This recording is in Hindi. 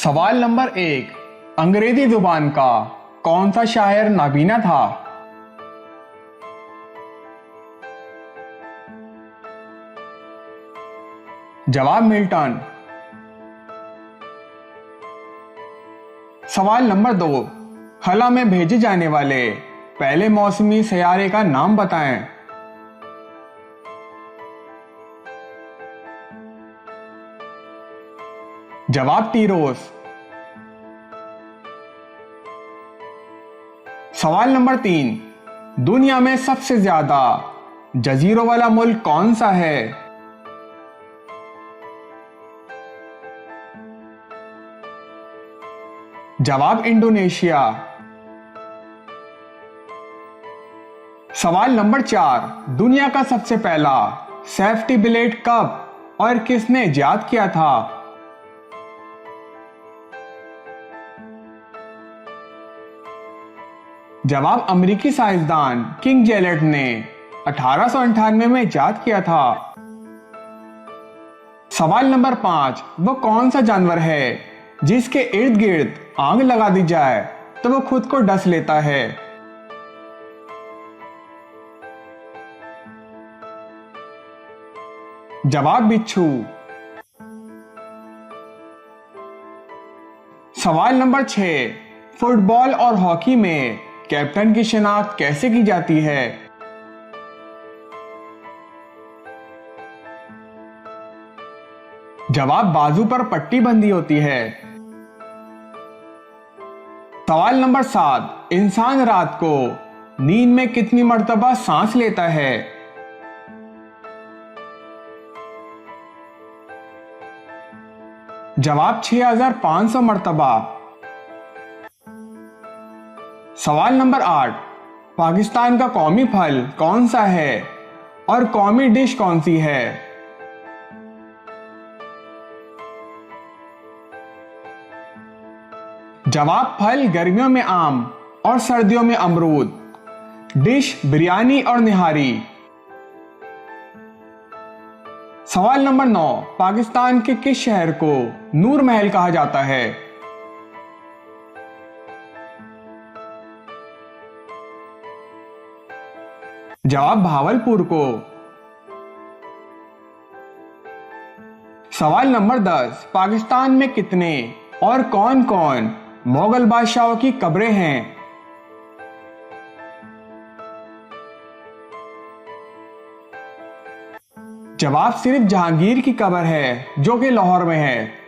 सवाल नंबर 1। अंग्रेजी जुबान का कौन सा शायर नाबीना था? जवाब मिल्टन। सवाल नंबर 2। खला में भेजे जाने वाले पहले मौसमी सैयारे का नाम बताएं। जवाब तीरोस। सवाल नंबर 3। दुनिया में सबसे ज्यादा जजीरों वाला मुल्क कौन सा है? जवाब इंडोनेशिया। सवाल नंबर 4। दुनिया का सबसे पहला सेफ्टी बिलेट कब और किसने इजाद किया था? जवाब अमेरिकी साइंसदान किंग जेलेट ने 1898 में इजाद किया था। सवाल नंबर 5। वो कौन सा जानवर है जिसके इर्द गिर्द आग लगा दी जाए तो वो खुद को डस लेता है? जवाब बिच्छू। सवाल नंबर 6। फुटबॉल और हॉकी में कैप्टन की शिनाख्त कैसे की जाती है? जवाब बाजू पर पट्टी बंधी होती है। सवाल नंबर 7। इंसान रात को नींद में कितनी मर्तबा सांस लेता है? जवाब 6500 मर्तबा। सवाल नंबर 8। पाकिस्तान का कौमी फल कौन सा है और कौमी डिश कौन सी है? जवाब फल गर्मियों में आम और सर्दियों में अमरूद। डिश बिरयानी और निहारी। सवाल नंबर 9। पाकिस्तान के किस शहर को नूर महल कहा जाता है? जवाब भावलपुर को। सवाल नंबर 10। पाकिस्तान में कितने और कौन कौन मुगल बादशाहों की कब्रें हैं? जवाब सिर्फ जहांगीर की कब्र है जो कि लाहौर में है।